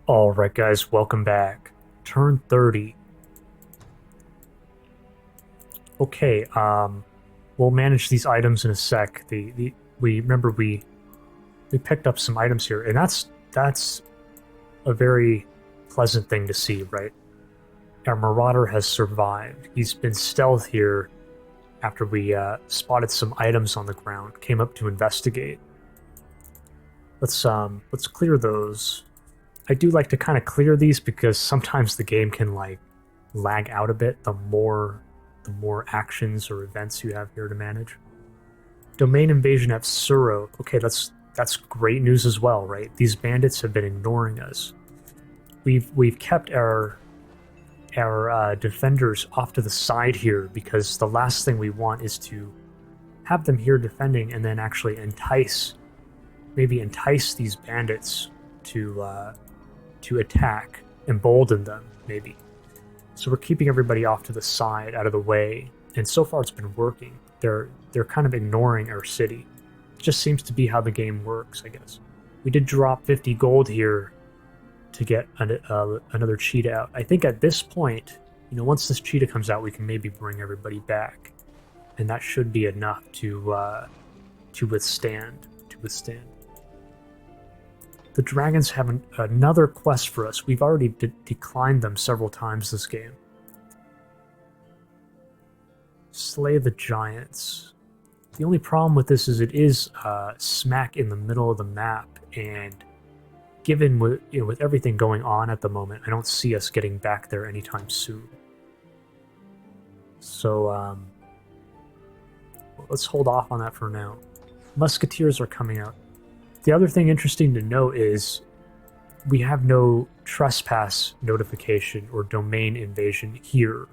Alright guys, welcome back. Turn 30. Okay, we'll manage these items in a sec. We picked up some items here, and that's a very pleasant thing to see, right? Our Marauder has survived. He's been stealth here after we spotted some items on the ground, came up to investigate. Let's clear those. I do like to kind of clear these because sometimes the game can like lag out a bit the more actions or events you have here to manage. Domain invasion at Surrogh. Okay, that's great news as well, right? These bandits have been ignoring us. We've kept our defenders off to the side here because the last thing we want is to have them here defending and then actually entice these bandits to attack, embolden them, maybe. So we're keeping everybody off to the side, out of the way, and so far it's been working. They're kind of ignoring our city. It just seems to be how the game works, I guess. We did drop 50 gold here to get another cheetah out. I think at this point, once this cheetah comes out, we can maybe bring everybody back, and that should be enough to withstand. The dragons have another quest for us. We've already declined them several times this game. Slay the giants. The only problem with this is it is smack in the middle of the map, and given with everything going on at the moment, I don't see us getting back there anytime soon. So let's hold off on that for now. Musketeers are coming out. The other thing interesting to note is we have no trespass notification or domain invasion here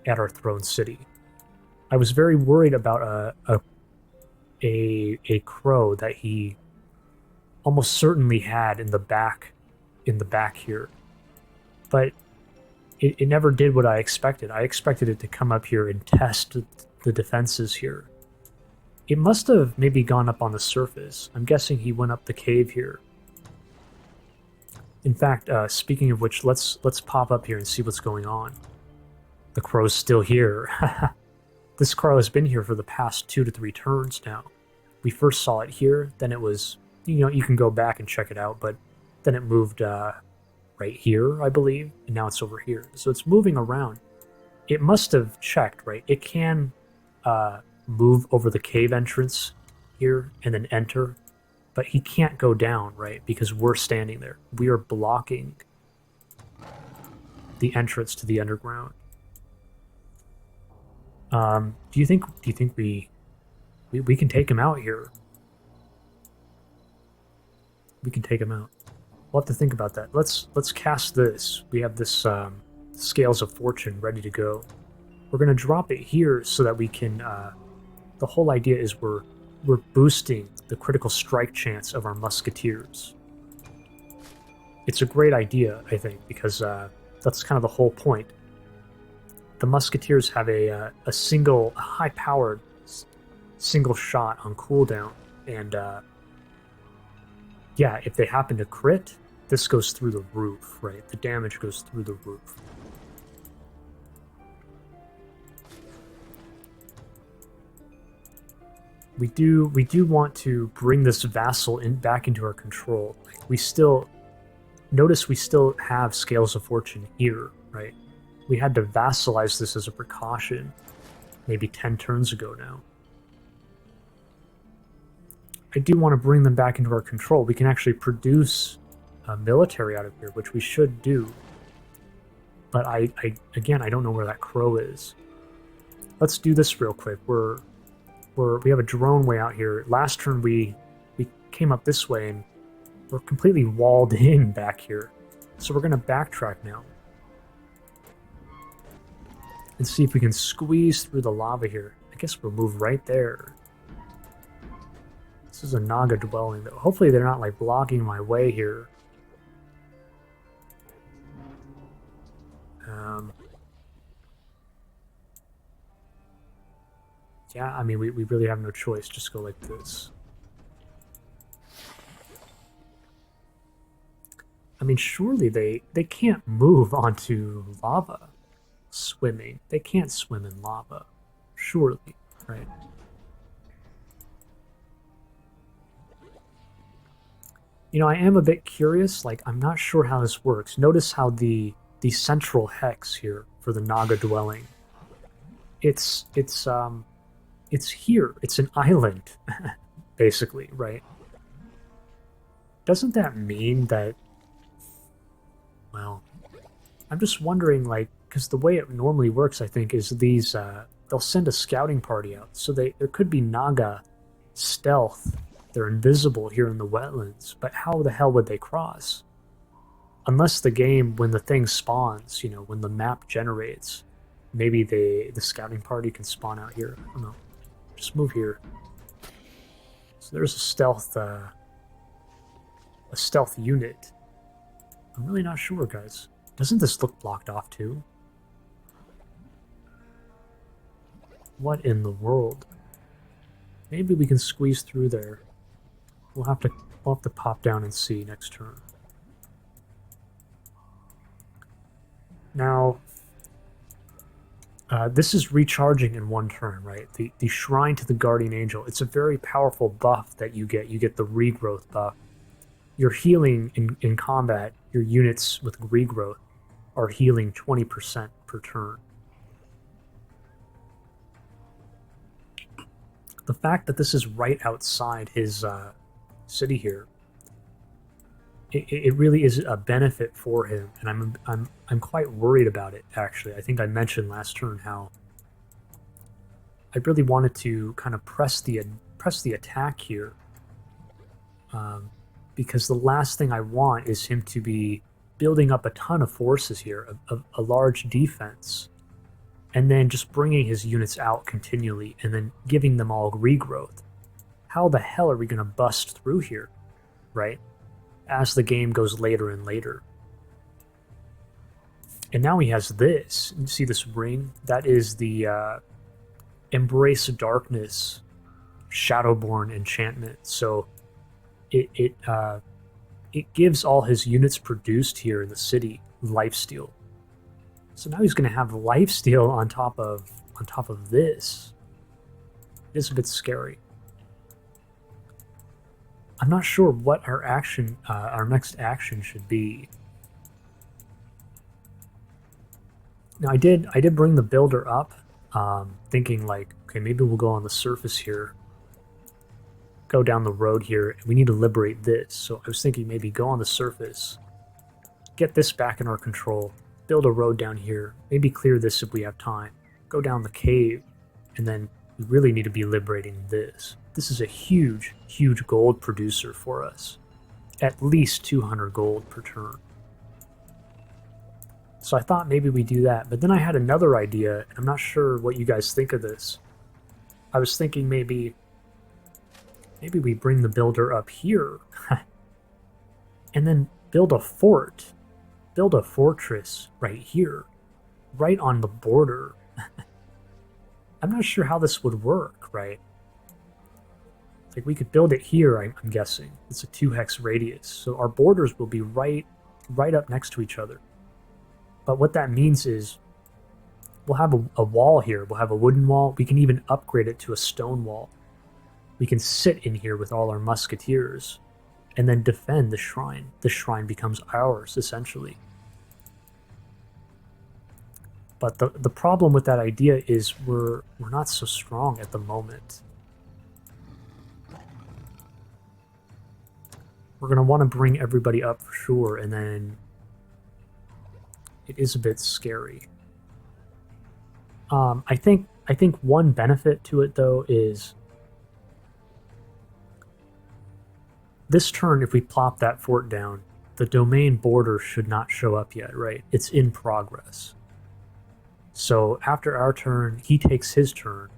at our throne city. I was very worried about a crow that he almost certainly had in the back here, but it never did what I expected. I expected it to come up here and test the defenses here. It must have maybe gone up on the surface. I'm guessing he went up the cave here. In fact, speaking of which, let's pop up here and see what's going on. The crow's still here. This crow has been here for the past 2 to 3 turns now. We first saw it here, then it was, you can go back and check it out, but then it moved right here, I believe, and now it's over here. So it's moving around. It must have checked, right? It can move over the cave entrance here and then enter, but he can't go down, right? Because we're standing there. We are blocking the entrance to the underground. Do you think we can take him out here? We can take him out. We'll have to think about that. Let's cast this. We have this Scales of Fortune ready to go. We're gonna drop it here so that we can the whole idea is we're boosting the critical strike chance of our musketeers. It's a great idea, I think, because that's kind of the whole point. The musketeers have a high-powered single shot on cooldown, and yeah, if they happen to crit, this goes through the roof, right? The damage goes through the roof. We do want to bring this vassal back into our control. We still have Scales of Fortune here, right? We had to vassalize this as a precaution maybe 10 turns ago now. I do want to bring them back into our control. We can actually produce a military out of here, which we should do. But I don't know where that crow is. Let's do this real quick. We have a drone way out here. Last turn we came up this way and we're completely walled in back here. So we're going to backtrack now and see if we can squeeze through the lava here. I guess we'll move right there. This is a Naga dwelling, though. Hopefully they're not like blocking my way here. Yeah, I mean, we really have no choice. Just go like this. I'm mean, surely they can't move onto lava swimming. They can't swim in lava. Surely, right? You know, I am a bit curious. Like, I'm not sure how this works. Notice how the central hex here for the Naga dwelling. It's here. It's an island, basically, right? Doesn't that mean that? Well, I'm just wondering, like, because the way it normally works, I think, is these they'll send a scouting party out, so there could be Naga stealth. They're invisible here in the wetlands, but how the hell would they cross? Unless the game, when the thing spawns, you know, when the map generates, maybe the scouting party can spawn out here. I don't know. Just move here. So there's a stealth unit. I'm really not sure, guys. Doesn't this look blocked off too? What in the world? Maybe we can squeeze through there. We'll have to pop down and see next turn. Now, this is recharging in one turn, right? The Shrine to the Guardian Angel. It's a very powerful buff that you get. You get the regrowth buff. You're healing in combat. Your units with regrowth are healing 20% per turn. The fact that this is right outside his city here, it really is a benefit for him, and I'm quite worried about it. Actually, I think I mentioned last turn how I really wanted to kind of press the attack here, because the last thing I want is him to be building up a ton of forces here, a large defense, and then just bringing his units out continually, and then giving them all regrowth. How the hell are we going to bust through here, right? As the game goes later and later. And now he has this. You see this ring? That is the Embrace Darkness Shadowborn enchantment. So it gives all his units produced here in the city lifesteal. So now he's going to have lifesteal on top of this. It is a bit scary. I'm not sure what our next action should be. Now I did bring the builder up, thinking like, okay, maybe we'll go on the surface here, go down the road here. We need to liberate this. So I was thinking maybe go on the surface, get this back in our control, build a road down here, maybe clear this if we have time, go down the cave, and then we really need to be liberating this. This is a huge, huge gold producer for us. At least 200 gold per turn. So I thought maybe we do that, but then I had another idea, and I'm not sure what you guys think of this. I was thinking maybe we bring the builder up here, and then build a fort, build a fortress right here, right on the border. I'm not sure how this would work, right? Like, we could build it here, I'm guessing. It's a 2-hex radius, so our borders will be right up next to each other. But what that means is we'll have a wall here. We'll have a wooden wall. We can even upgrade it to a stone wall. We can sit in here with all our musketeers and then defend the shrine. The shrine becomes ours, essentially. But the problem with that idea is we're not so strong at the moment. We're going to want to bring everybody up for sure, and then it is a bit scary. I think one benefit to it, though, is this turn, if we plop that fort down, the domain border should not show up yet, right? It's in progress. So after our turn, he takes his turn.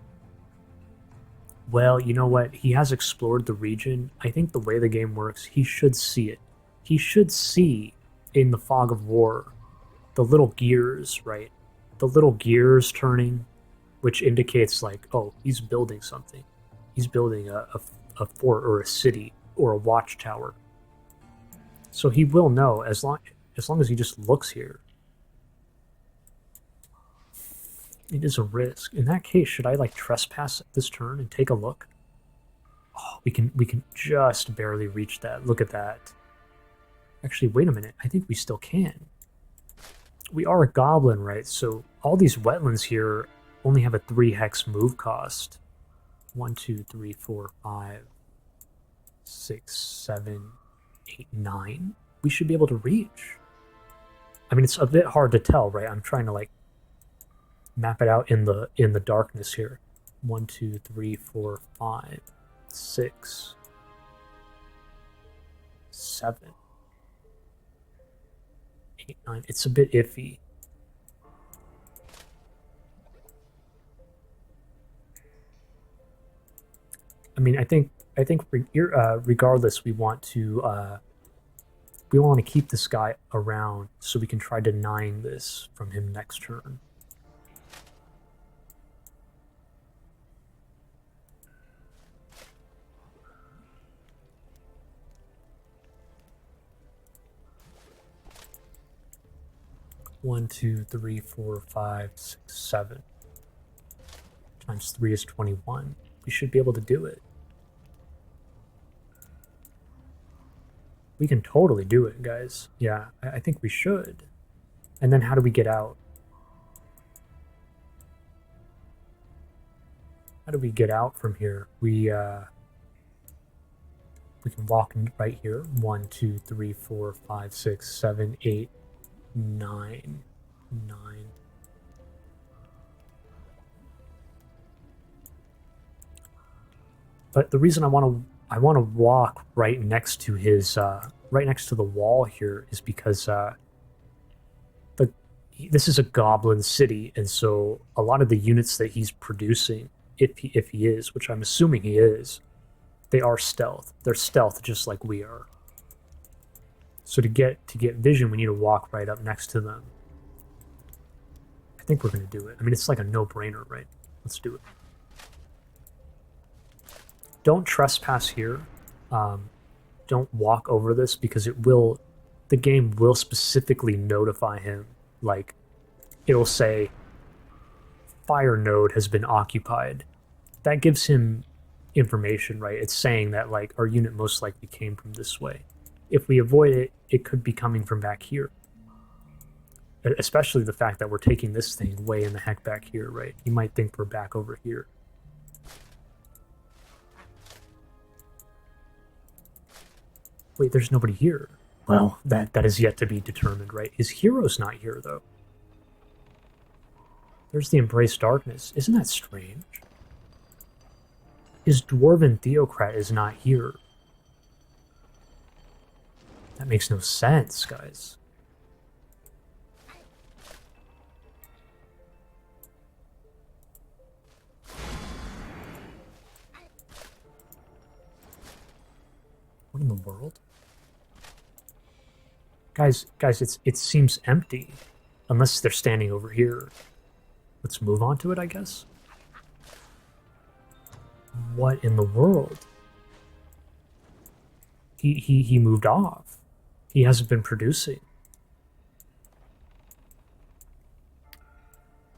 Well, you know what? He has explored the region. I think the way the game works, he should see it. He should see in the fog of war the little gears, right? The little gears turning, which indicates like, oh, he's building something. He's building a fort or a city or a watchtower. So he will know as long as he just looks here. It is a risk. In that case, should I like trespass this turn and take a look? Oh, we can just barely reach that. Look at that. Actually, wait a minute. I think we still can. We are a goblin, right? So all these wetlands here only have a 3 hex move cost. 1, 2, 3, 4, 5, 6, 7, 8, 9. We should be able to reach. I mean, it's a bit hard to tell, right? I'm trying to like map it out in the darkness here. 1, 2, 3, 4, 5, 6, 7, 8, 9. It's a bit iffy. I mean, I think regardless, we want to keep this guy around so we can try denying this from him next turn. One, 2, 3, 4, 5, 6, 7. Times 3 is 21. We should be able to do it. We can totally do it, guys. Yeah, I think we should. And then how do we get out? How do we get out from here? We can walk right here. 1, 2, 3, 4, 5, 6, 7, 8, 9. 9. But the reason I want to walk right next to his right next to the wall here is because this is a goblin city, and so a lot of the units that he's producing, if he is, which I'm assuming he is, they are stealth. They're stealth just like we are. So to get vision, we need to walk right up next to them. I think we're going to do it. I mean, it's like a no-brainer, right? Let's do it. Don't trespass here. Don't walk over this because the game will specifically notify him. Like, it'll say, fire node has been occupied. That gives him information, right? It's saying that, like, our unit most likely came from this way. If we avoid it, it could be coming from back here. Especially the fact that we're taking this thing way in the heck back here, right? You might think we're back over here. Wait, there's nobody here. Well, that is yet to be determined, right? His hero's not here, though. There's the Embrace Darkness. Isn't that strange? His Dwarven Theocrat is not here. That makes no sense, guys. What in the world? Guys, it seems empty. Unless they're standing over here. Let's move on to it, I guess. What in the world? He moved off. He hasn't been producing.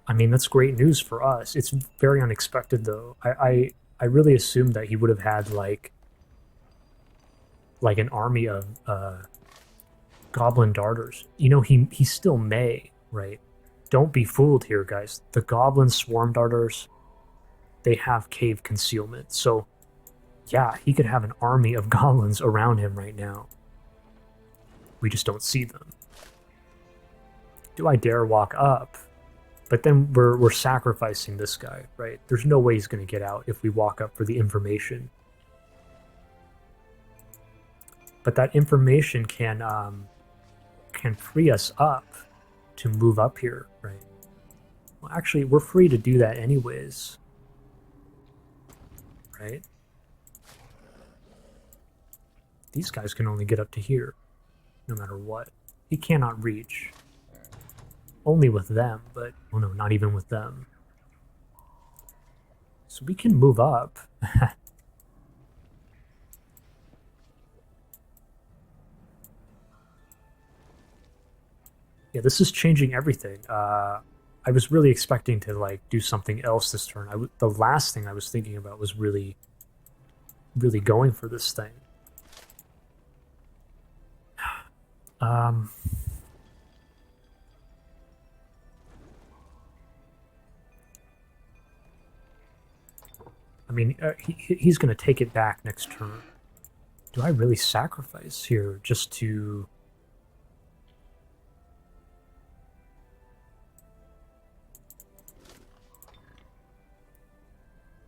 I mean, that's great news for us. It's very unexpected, though. I really assumed that he would have had, like an army of goblin darters. You know, he still may, right? Don't be fooled here, guys. The goblin swarm darters, they have cave concealment. So, yeah, he could have an army of goblins around him right now. We just don't see them. Do I dare walk up? But then we're sacrificing this guy, right? There's no way he's going to get out if we walk up for the information. But that information can free us up to move up here, right? Well, actually, we're free to do that anyways, right? These guys can only get up to here, no matter what. He cannot reach. Only with them, but, well, no, not even with them. So we can move up. Yeah, this is changing everything. I was really expecting to like do something else this turn. The last thing I was thinking about was really going for this thing. I mean, he's going to take it back next turn. Do I really sacrifice here just to...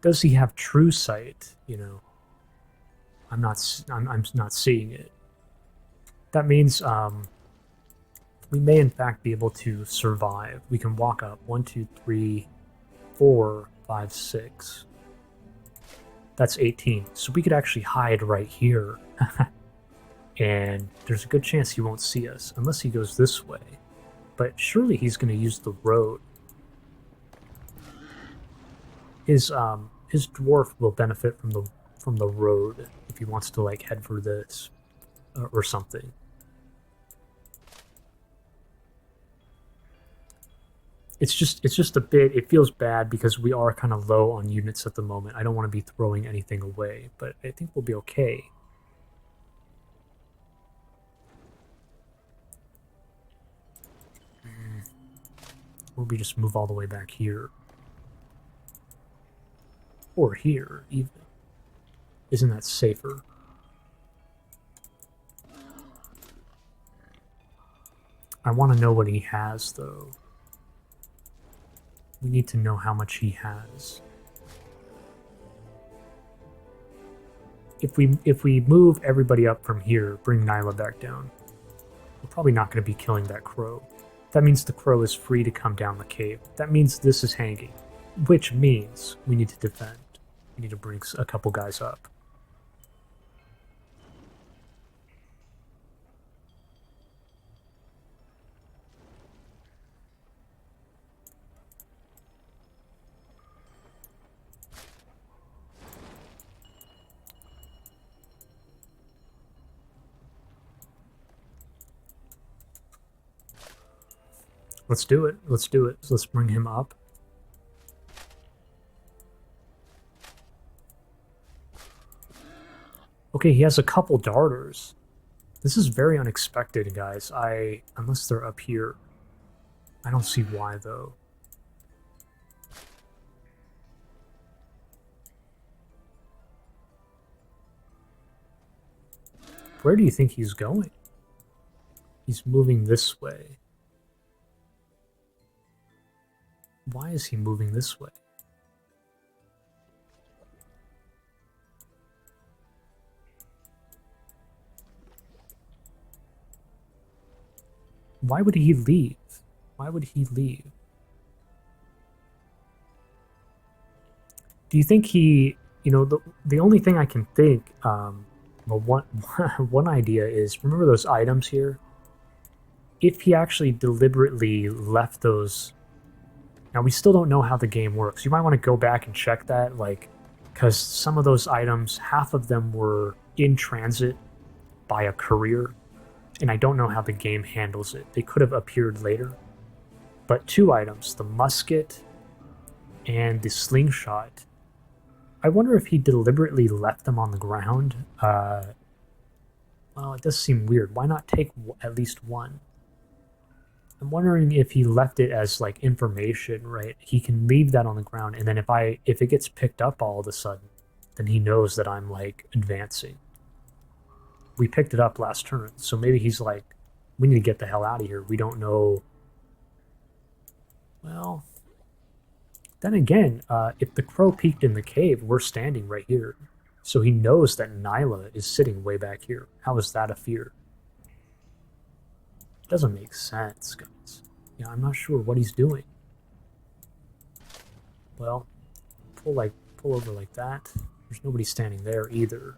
Does he have true sight? You know, I'm not seeing it. That means we may in fact be able to survive. We can walk up 1, 2, 3, 4, 5, 6. That's 18. So we could actually hide right here. And there's a good chance he won't see us unless he goes this way. But surely he's going to use the road. His dwarf will benefit from the road if he wants to like head for this or something. It's just a bit, it feels bad because we are kind of low on units at the moment. I don't want to be throwing anything away, but I think we'll be okay. Or we just move all the way back here. Or here, even. Isn't that safer? I want to know what he has, though. We need to know how much he has. If we move everybody up from here, bring Nyla back down, we're probably not going to be killing that crow. That means the crow is free to come down the cave. That means this is hanging, which means we need to defend. We need to bring a couple guys up. Let's do it. Let's do it. So let's bring him up. Okay, he has a couple darters. This is very unexpected, guys. Unless they're up here. I don't see why, though. Where do you think he's going? He's moving this way. Why is he moving this way? Why would he leave? Why would he leave? Do you think he, you know, the only thing I can think, well, one idea is, remember those items here? If he actually deliberately left those... Now, we still don't know how the game works. You might want to go back and check that, like, because some of those items, half of them were in transit by a courier, and I don't know how the game handles it. They could have appeared later. But 2 items, the musket and the slingshot, I wonder if he deliberately left them on the ground. Well, it does seem weird. Why not take at least one? I'm wondering if he left it as like information, right? He can leave that on the ground, and then if it gets picked up all of a sudden, then he knows that I'm like advancing. We picked it up last turn, so maybe he's like, we need to get the hell out of here. We don't know. Well, then again, if the crow peeked in the cave, we're standing right here. So he knows that Nyla is sitting way back here. How is that a fear? It doesn't make sense, guys. Yeah, I'm not sure what he's doing. Well, pull over like that. There's nobody standing there either.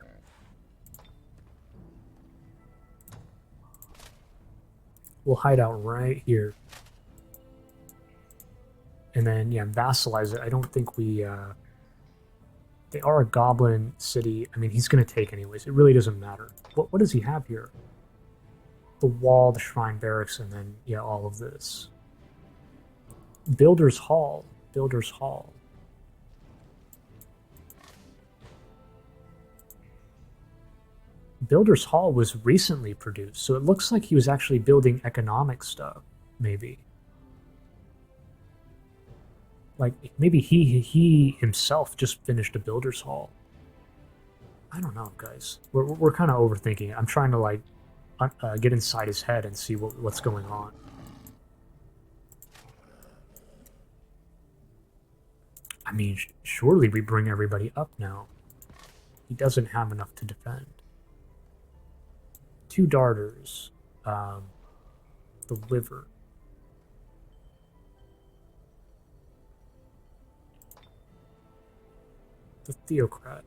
We'll hide out right here. And then, yeah, vassalize it. I don't think we... They are a goblin city. I mean, he's going to take anyways. It really doesn't matter. What does he have here? the wall, the shrine barracks, and then, yeah, all of this. Builder's Hall. Builder's Hall. Builder's Hall was recently produced, so it looks like he was actually building economic stuff, maybe. Like, maybe he himself just finished a Builder's Hall. I don't know, guys. We're kind of overthinking it. I'm trying to, like, get inside his head and see what's going on. I mean, surely we bring everybody up now. He doesn't have enough to defend. 2 darters. The liver. The theocrat.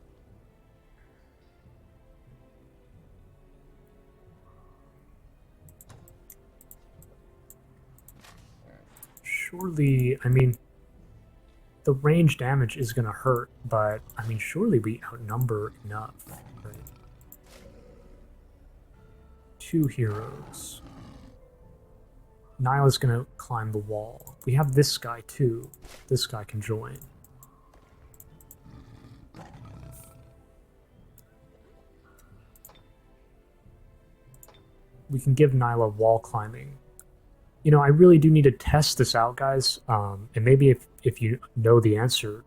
Surely, I mean, the range damage is going to hurt, but, I mean, surely we outnumber enough, right? 2 heroes. Nyla's going to climb the wall. We have this guy, too. This guy can join. We can give Nyla wall climbing. You know, I really do need to test this out, guys. And maybe if you know the answer,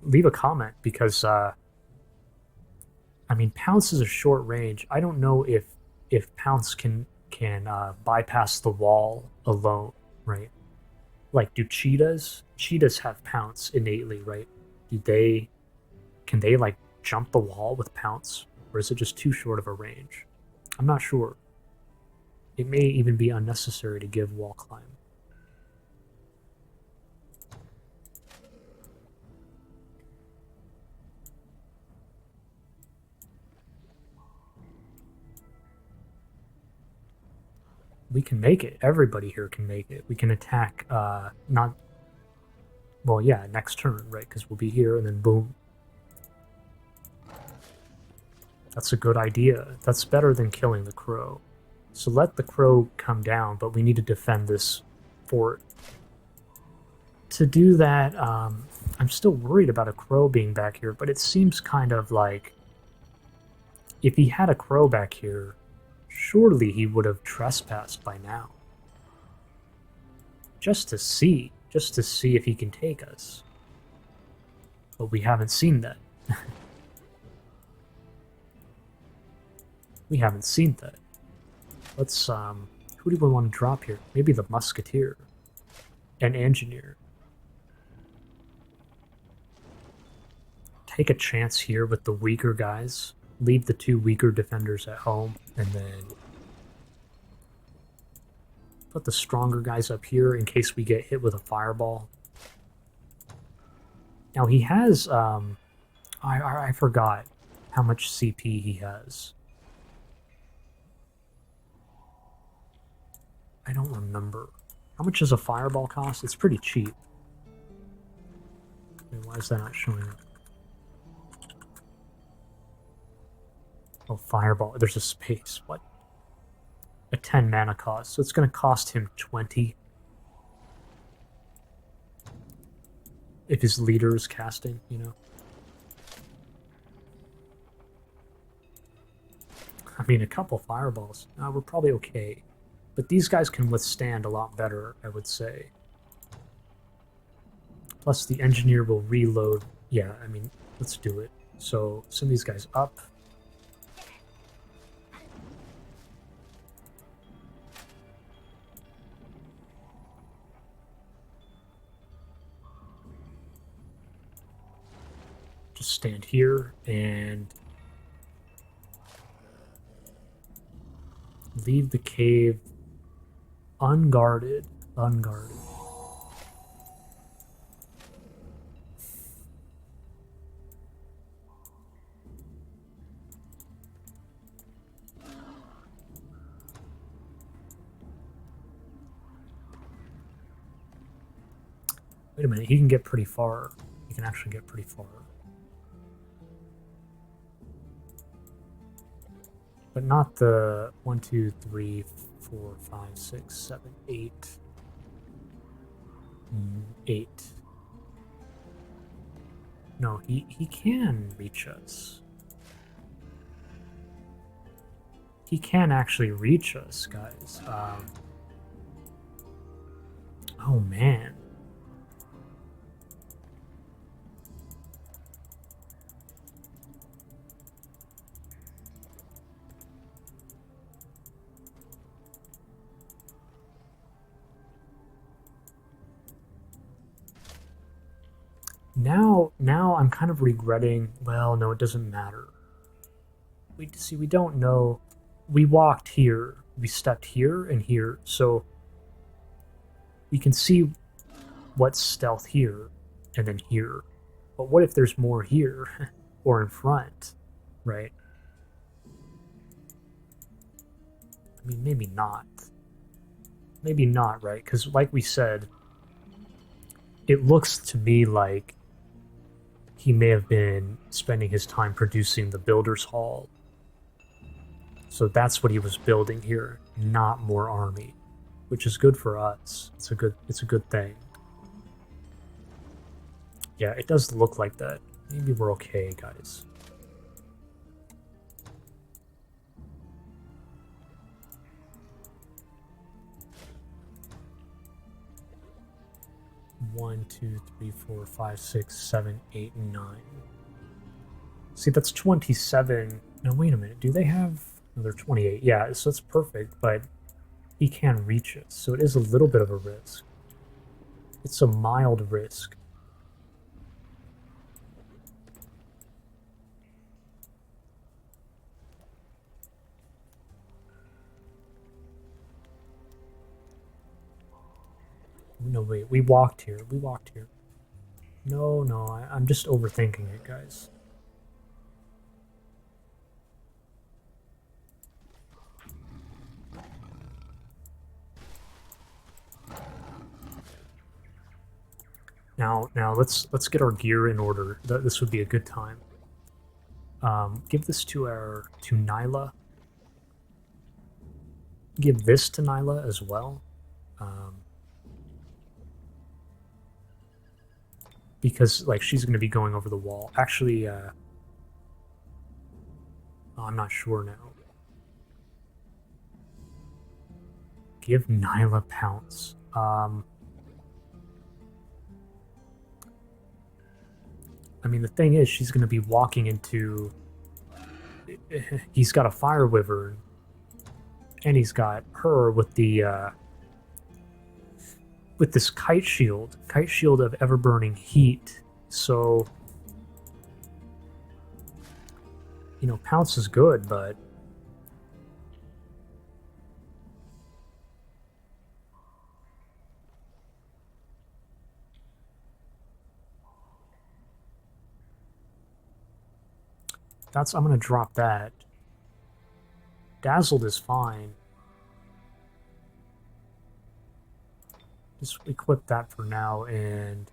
leave a comment, because, I mean, Pounce is a short range. I don't know if Pounce can bypass the wall alone, right? Like, do cheetahs? Cheetahs have Pounce innately, right? Can they, like, jump the wall with Pounce? Or is it just too short of a range? I'm not sure. It may even be unnecessary to give wall climb. We can make it. Everybody here can make it. We can attack, not... Well, yeah, next turn, right? Because we'll be here, and then boom. That's a good idea. That's better than killing the crow. So let the crow come down, but we need to defend this fort. To do that, I'm still worried about a crow being back here, but it seems kind of like... If he had a crow back here, surely he would have trespassed by now. Just to see if he can take us. But we haven't seen that. We haven't seen that. Let's, who do we want to drop here? Maybe the Musketeer. And Engineer. Take a chance here with the weaker guys. Leave the 2 weaker defenders at home, and then put the stronger guys up here in case we get hit with a fireball. Now he has, I forgot how much CP he has. I don't remember. How much does a fireball cost? It's pretty cheap. Wait, why is that not showing up? Oh, fireball. There's a space. What? A 10 mana cost. So it's going to cost him 20. If his leader is casting, you know? I mean, a couple fireballs. We're probably okay. But these guys can withstand a lot better, I would say. Plus, the engineer will reload. Yeah, I mean, let's do it. So, send these guys up. Just stand here and leave the cave unguarded. Unguarded. Wait a minute, he can get pretty far. He can actually get pretty far. But not the 1, 2, 3, 4, 5, 6, 7, 8. 8. No, he can reach us. He can actually reach us, guys. Oh, man. Now I'm kind of regretting, well, no, it doesn't matter. We don't know. We walked here, we stepped here and here, so we can see what's stealth here and then here. But what if there's more here or in front, right? I mean, maybe not. Maybe not, right? Because like we said, it looks to me like he may have been spending his time producing the Builder's Hall. So that's what he was building here, not more army, which is good for us. It's a good thing. Yeah, it does look like that. Maybe we're okay, guys. One, 2, 3, 4, 5, 6, 7, 8, and 9. See, that's 27. Now, wait a minute. Do they have... No, they're 28. Yeah, so it's perfect, but he can reach it. So it is a little bit of a risk. It's a mild risk. No, wait. We walked here. We walked here. No, I'm just overthinking it, guys. Now let's get our gear in order. This would be a good time. Give this to Nyla. Give this to Nyla as well. Because like she's going to be going over the wall. Actually, I'm not sure now. Give Nyla Pounce. I mean, the thing is, she's going to be walking into... He's got a Fire Wyvern, and he's got her with the... with this Kite Shield of ever-burning heat. So, you know, Pounce is good, but... I'm going to drop that. Dazzled is fine. Just equip that for now, and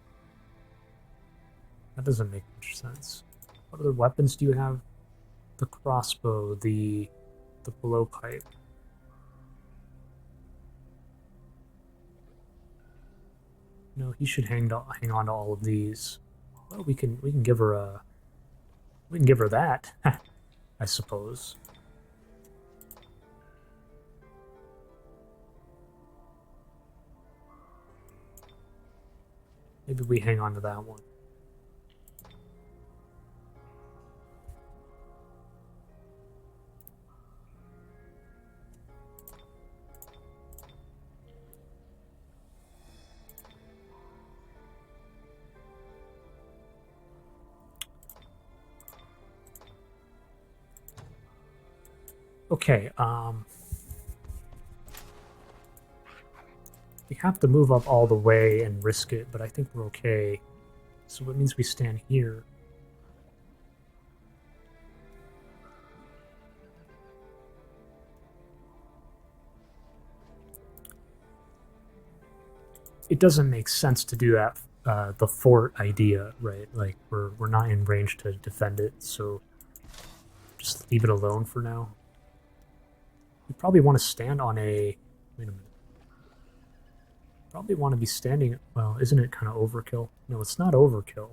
that doesn't make much sense. What other weapons do you have? The crossbow, the blowpipe. No, he should hang on to all of these. Well, we can give her that, I suppose. Maybe we hang on to that one. Okay, we have to move up all the way and risk it, but I think we're okay. So it means we stand here. It doesn't make sense to do that, the fort idea, right? Like, we're not in range to defend it, so just leave it alone for now. You probably want to stand on a... Wait a minute. Probably want to be standing... Well, isn't it kind of overkill? No, it's not overkill.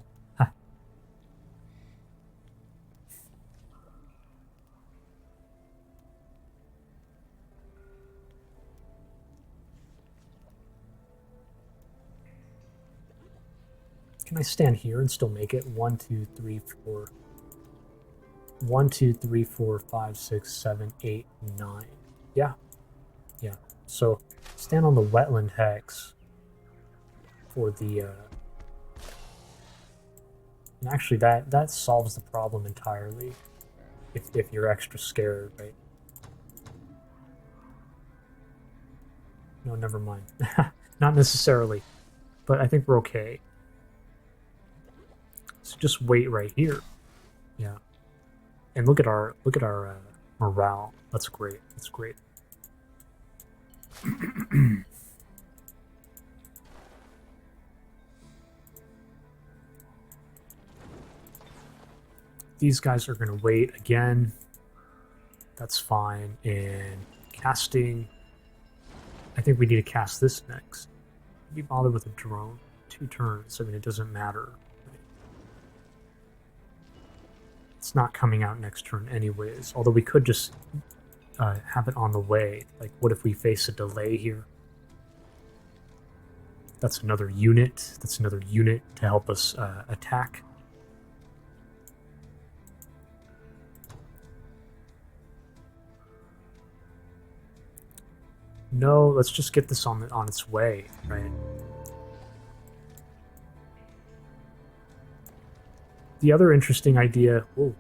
Can I stand here and still make it? 1, 2, 3, 4... 1, 2, 3, 4, 5, 6, 7, 8, 9. Yeah. Yeah. So, stand on the wetland hex for the... And actually, that solves the problem entirely. If you're extra scared, right? No, never mind. Not necessarily. But I think we're okay. So just wait right here. Yeah. And look at our morale. That's great. That's great. These guys are going to wait again. That's fine. And casting. I think we need to cast this next. Be bothered with a drone. 2 turns. I mean, it doesn't matter. It's not coming out next turn anyways. Although we could just have it on the way. Like, what if we face a delay here? That's another unit. That's another unit to help us attack. No, let's just get this on its way, right? The other interesting idea... Whoa,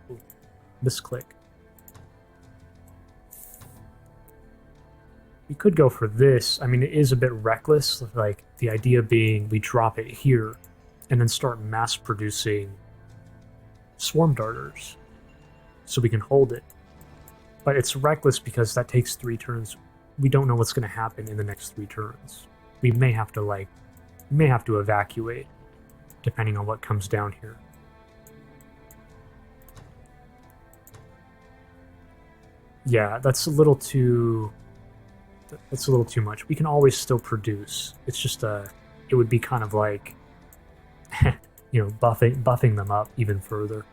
misclick. We could go for this. I mean, it is a bit reckless. Like, the idea being we drop it here and then start mass-producing swarm darters so we can hold it. But it's reckless because that takes 3 turns. We don't know what's going to happen in the next 3 turns. We may have to evacuate depending on what comes down here. Yeah, that's a little too much. We can always still produce. It's just it would be kind of like you know, buffing them up even further.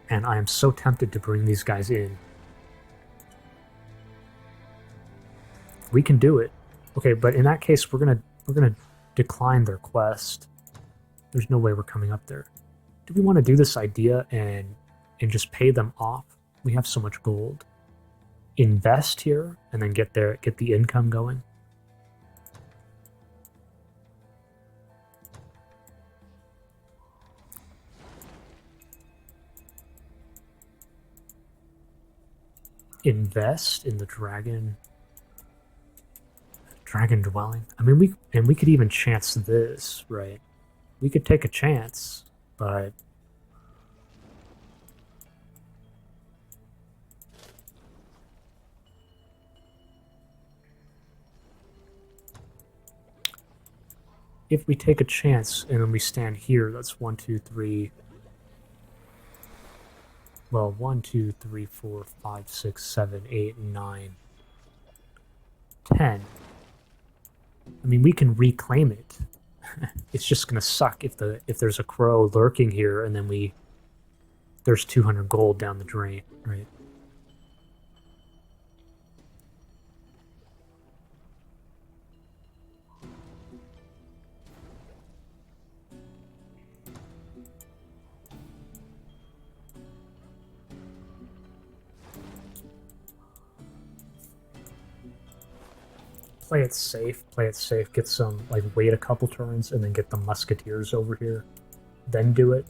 And I am so tempted to bring these guys in. We can do it. Okay, but in that case we're gonna decline their quest. There's no way we're coming up there. Do we want to do this idea and just pay them off? We have so much gold. Invest here and then get the income going. Invest in the dragon dwelling. I mean, we could even chance this, right? We could take a chance, but if we take a chance and then we stand here, that's 1, 2, 3. Well, 1, 2, 3, 4, 5, 6, 7, 8, 9, 10. I mean, we can reclaim it. It's just gonna suck if there's a crow lurking here and then there's 200 gold down the drain, right? Play it safe, get some, like, wait a couple turns and then get the musketeers over here. Then do it.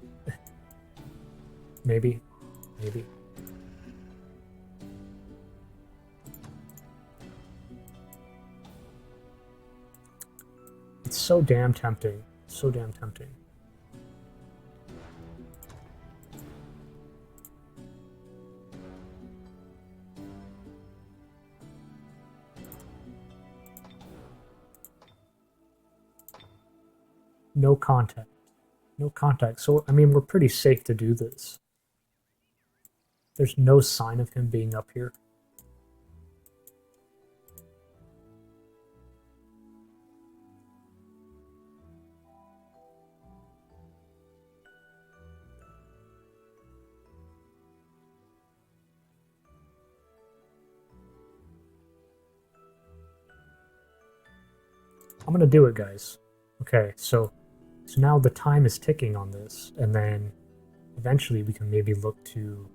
Maybe. It's so damn tempting. So damn tempting. No contact. No contact. So, I mean, we're pretty safe to do this. There's no sign of him being up here. I'm gonna do it, guys. Okay, so now the time is ticking on this, and then eventually we can maybe look to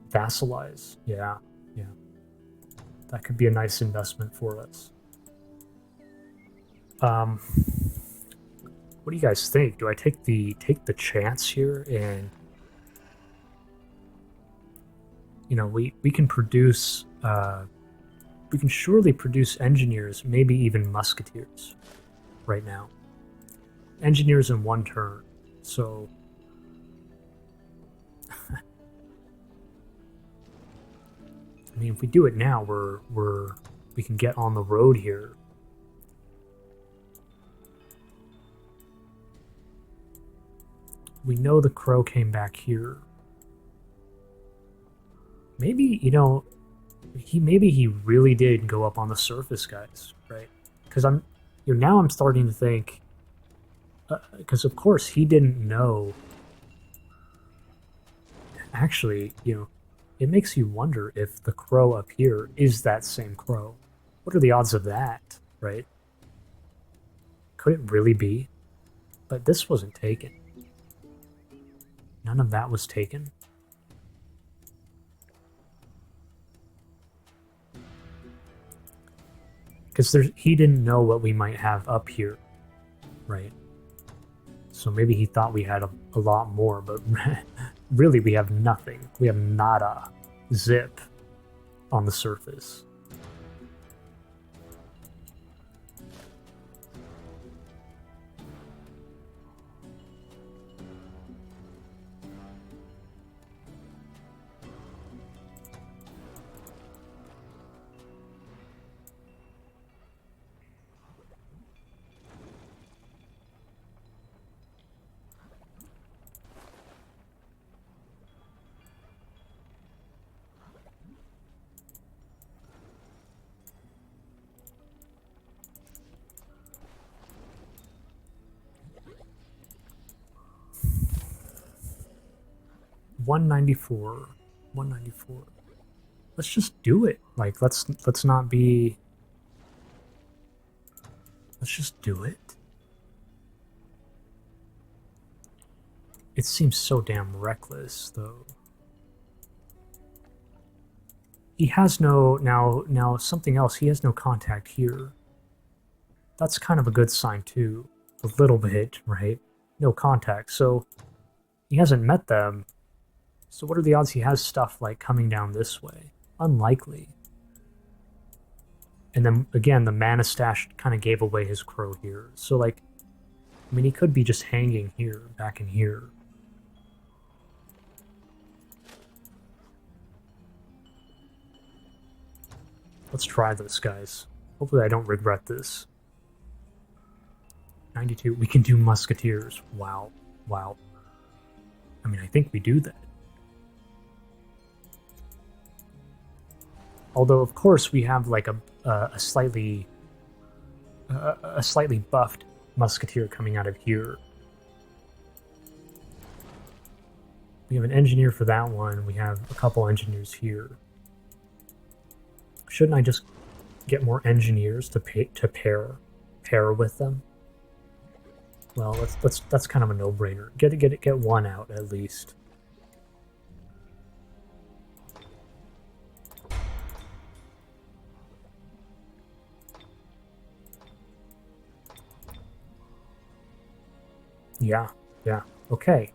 vassalize. Yeah, yeah. That could be a nice investment for us. What do you guys think? Do I take the chance here and we can produce we can surely produce engineers, maybe even musketeers right now. Engineers in one turn. So I mean, if we do it now, we can get on the road here. We know the crow came back here. Maybe, maybe he really did go up on the surface, guys, right? Because now I'm starting to think, because of course he didn't know. Actually, it makes you wonder if the crow up here is that same crow. What are the odds of that, right? Could it really be? But this wasn't taken. None of that was taken. Because he didn't know what we might have up here, right? So maybe he thought we had a lot more, but really we have nothing. We have nada, zip on the surface. $194. Let's just do it. Like, let's not be. Let's just do it. It seems so damn reckless, though. He has no now something else. He has no contact here. That's kind of a good sign too, a little bit, right? No contact, so he hasn't met them. So what are the odds he has stuff like coming down this way? Unlikely. And then again, the mana stash kind of gave away his crow here. So like, I mean, he could be just hanging here, back in here. Let's try this, guys. Hopefully I don't regret this. 92. We can do musketeers. Wow. Wow. I mean, I think we do that. Although, of course, we have like a slightly buffed musketeer coming out of here. We have an engineer for that one. We have a couple engineers here. Shouldn't I just get more engineers to pair with them? Well, that's kind of a no-brainer. Get one out at least. Yeah, okay.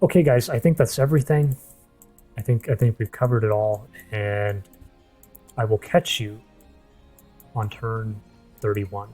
Okay, guys, I think that's everything. I think we've covered it all, and I will catch you on turn 31.